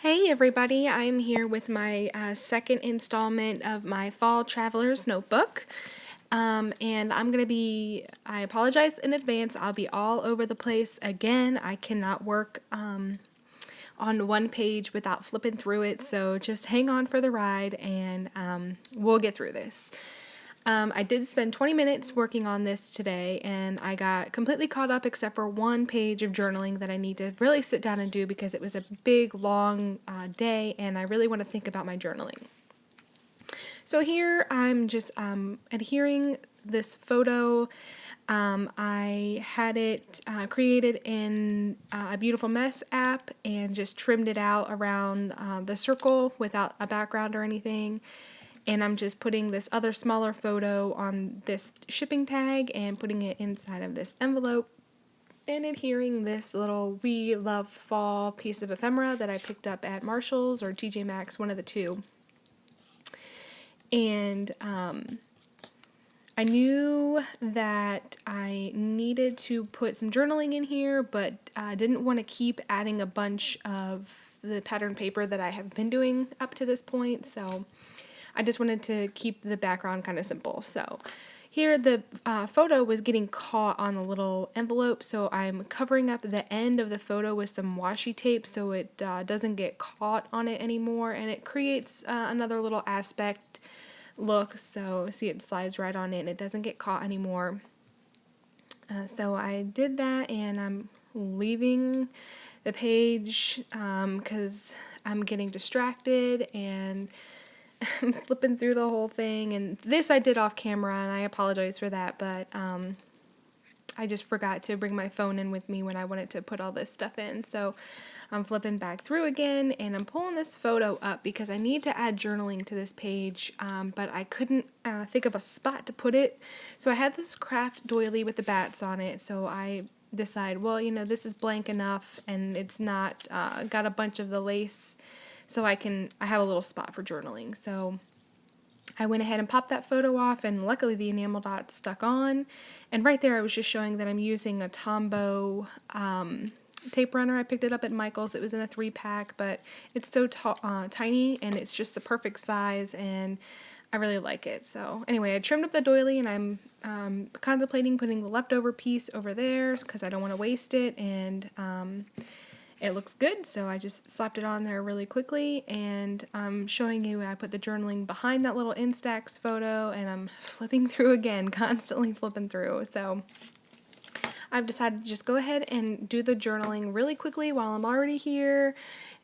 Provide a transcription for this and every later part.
Hey everybody, I'm here with my second installment of my Fall Traveler's Notebook. And I apologize in advance, I'll be all over the place again. I cannot work on one page without flipping through it, so just hang on for the ride and we'll get through this. I did spend 20 minutes working on this today, and I got completely caught up except for one page of journaling that I need to really sit down and do because it was a big, long day, and I really want to think about my journaling. So here I'm just adhering this photo. I had it created in a Beautiful Mess app and just trimmed it out around the circle without a background or anything. And I'm just putting this other smaller photo on this shipping tag and putting it inside of this envelope and adhering this little We Love Fall piece of ephemera that I picked up at Marshall's or TJ Maxx, one of the two. And I knew that I needed to put some journaling in here, but I didn't want to keep adding a bunch of the pattern paper that I have been doing up to this point, so I just wanted to keep the background kind of simple. So here the photo was getting caught on a little envelope, so I'm covering up the end of the photo with some washi tape so it doesn't get caught on it anymore, and it creates another little aspect look. So see, it slides right on in, it doesn't get caught anymore. So I did that, and I'm leaving the page because I'm getting distracted and I'm flipping through the whole thing. And this I did off camera, and I apologize for that, but I just forgot to bring my phone in with me when I wanted to put all this stuff in. So I'm flipping back through again, and I'm pulling this photo up because I need to add journaling to this page, but I couldn't think of a spot to put it. So I had this craft doily with the bats on it, so I decide, well, this is blank enough, and it's not got a bunch of the lace, so I have a little spot for journaling. So I went ahead and popped that photo off, and luckily the enamel dot stuck on. And right there I was just showing that I'm using a Tombow tape runner. I picked it up at Michael's. It was in a 3-pack, but it's so tiny, and it's just the perfect size, and I really like it. So anyway, I trimmed up the doily, and I'm contemplating putting the leftover piece over there because I don't want to waste it, and it looks good, so I just slapped it on there really quickly, and I'm showing you I put the journaling behind that little Instax photo, and I'm flipping through again, constantly flipping through. So I've decided to just go ahead and do the journaling really quickly while I'm already here,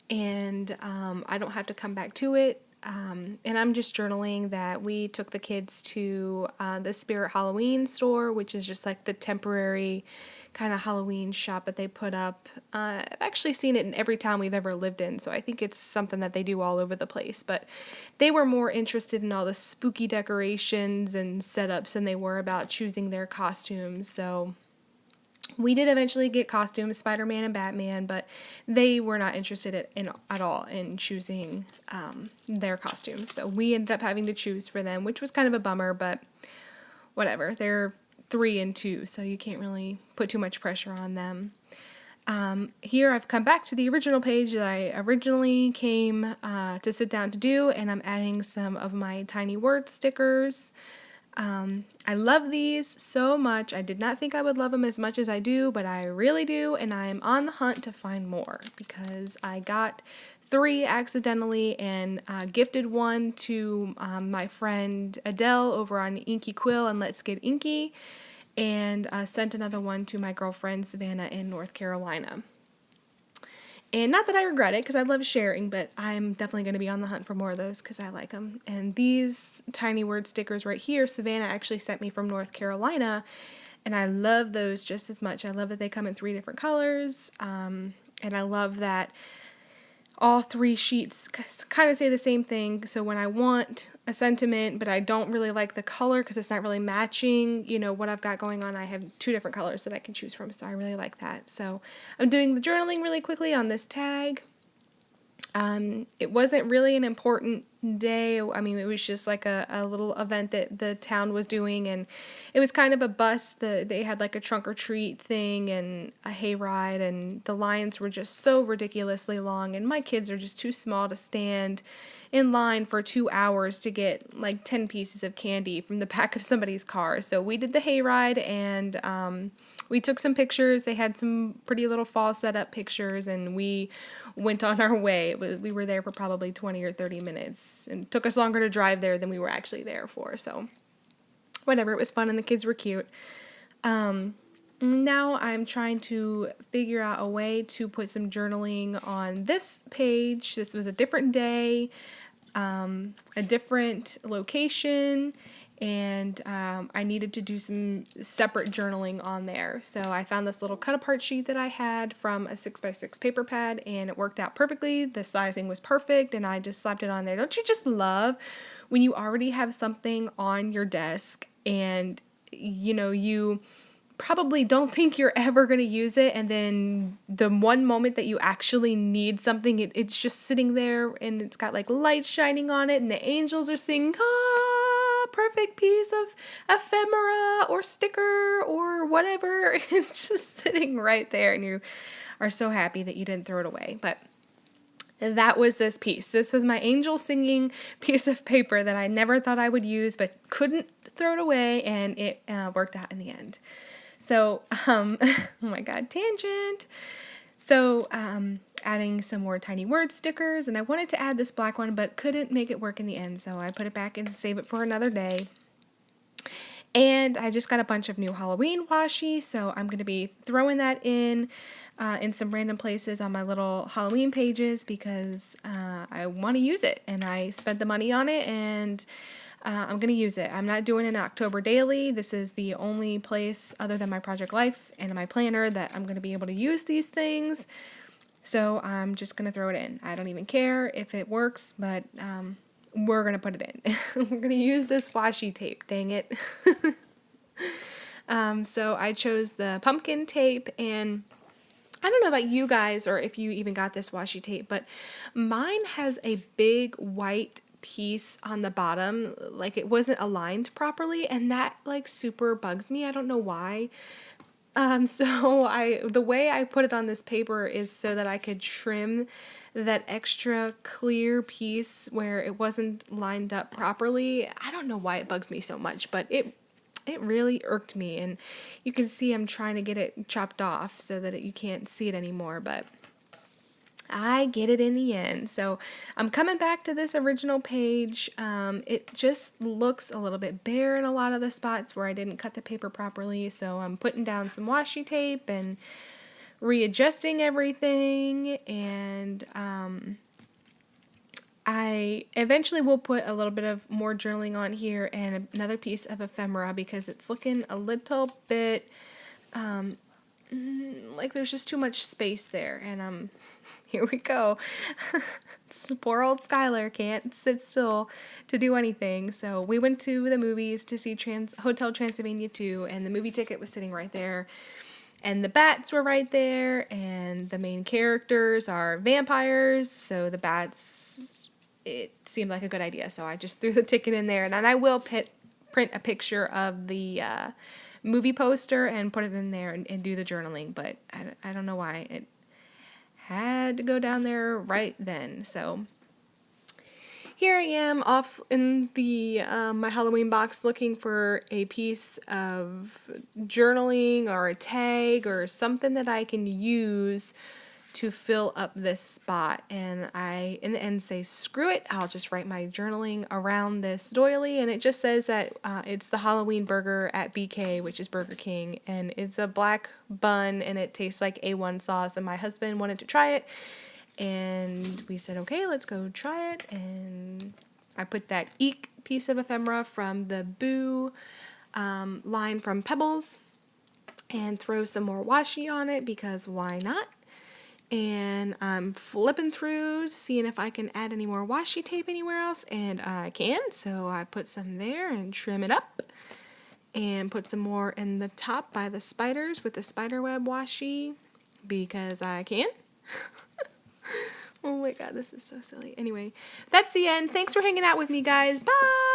and I don't have to come back to it. And I'm just journaling that we took the kids to the Spirit Halloween store, which is just like the temporary kind of Halloween shop that they put up. I've actually seen it in every town we've ever lived in, so I think it's something that they do all over the place. But they were more interested in all the spooky decorations and setups than they were about choosing their costumes. So we did eventually get costumes, Spider-Man and Batman, but they were not interested at all in choosing their costumes. So we ended up having to choose for them, which was kind of a bummer, but whatever. They're 3 and 2, so you can't really put too much pressure on them. Here I've come back to the original page that I originally came to sit down to do, and I'm adding some of my tiny word stickers. I love these so much. I did not think I would love them as much as I do, but I really do, and I'm on the hunt to find more because I got 3 accidentally and gifted one to my friend Adele over on Inky Quill and Let's Get Inky, and sent another one to my girlfriend Savannah in North Carolina. And not that I regret it, because I love sharing, but I'm definitely going to be on the hunt for more of those because I like them. And these tiny word stickers right here, Savannah actually sent me from North Carolina, and I love those just as much. I love that they come in 3 different colors, and I love that all 3 sheets kind of say the same thing. So when I want a sentiment, but I don't really like the color because it's not really matching, what I've got going on, I have 2 different colors that I can choose from. So I really like that. So I'm doing the journaling really quickly on this tag. It wasn't really an important day. I mean, it was just like a little event that the town was doing, and it was kind of a bus. They had like a trunk or treat thing and a hayride, and the lines were just so ridiculously long, and my kids are just too small to stand in line for 2 hours to get like 10 pieces of candy from the back of somebody's car. So we did the hayride, and we took some pictures. They had some pretty little fall setup pictures, and we went on our way. We were there for probably 20 or 30 minutes, and it took us longer to drive there than we were actually there for. So whatever, it was fun, and the kids were cute. Now I'm trying to figure out a way to put some journaling on this page. This was a different day, a different location, and I needed to do some separate journaling on there. So I found this little cut apart sheet that I had from a 6x6 paper pad, and it worked out perfectly. The sizing was perfect, and I just slapped it on there. Don't you just love when you already have something on your desk and you probably don't think you're ever going to use it, and then the one moment that you actually need something, it's just sitting there, and it's got like light shining on it, and the angels are singing, ah, perfect piece of ephemera or sticker or whatever. It's just sitting right there, and you are so happy that you didn't throw it away. But that was this piece. This was my angel singing piece of paper that I never thought I would use, but couldn't throw it away, and it worked out in the end. So, oh my God, tangent. So, adding some more tiny word stickers, and I wanted to add this black one, but couldn't make it work in the end, so I put it back in to save it for another day. And I just got a bunch of new Halloween washi, so I'm going to be throwing that in some random places on my little Halloween pages because I want to use it, and I spent the money on it, and I'm going to use it. I'm not doing an October daily. This is the only place other than my Project Life and my planner that I'm going to be able to use these things. So I'm just going to throw it in. I don't even care if it works, but we're going to put it in. We're going to use this washi tape. Dang it. So I chose the pumpkin tape, and I don't know about you guys or if you even got this washi tape, but mine has a big white piece on the bottom, like it wasn't aligned properly, and that like super bugs me. I don't know why. So the way I put it on this paper is so that I could trim that extra clear piece where it wasn't lined up properly. I don't know why it bugs me so much, but it really irked me, and you can see I'm trying to get it chopped off so that you can't see it anymore, but I get it in the end. So I'm coming back to this original page. It just looks a little bit bare in a lot of the spots where I didn't cut the paper properly. So I'm putting down some washi tape and readjusting everything. And I eventually will put a little bit of more journaling on here and another piece of ephemera because it's looking a little bit like there's just too much space there. And here we go. Poor old Skylar can't sit still to do anything. So we went to the movies to see Hotel Transylvania 2, and the movie ticket was sitting right there. And the bats were right there, and the main characters are vampires, so the bats, it seemed like a good idea. So I just threw the ticket in there, and then I will print a picture of the movie poster and put it in there and do the journaling, but I don't know why it had to go down there right then. So here I am off in the my Halloween box looking for a piece of journaling or a tag or something that I can use to fill up this spot, and I in the end say screw it, I'll just write my journaling around this doily, and it just says that it's the Halloween burger at BK, which is Burger King, and it's a black bun and it tastes like A1 sauce, and my husband wanted to try it, and we said okay, let's go try it. And I put that Eek piece of ephemera from the Boo line from Pebbles and throw some more washi on it because why not? And I'm flipping through, seeing if I can add any more washi tape anywhere else, and I can. So I put some there and trim it up, and put some more in the top by the spiders with the spiderweb washi because I can. Oh my god, this is so silly. Anyway, that's the end. Thanks for hanging out with me, guys. Bye!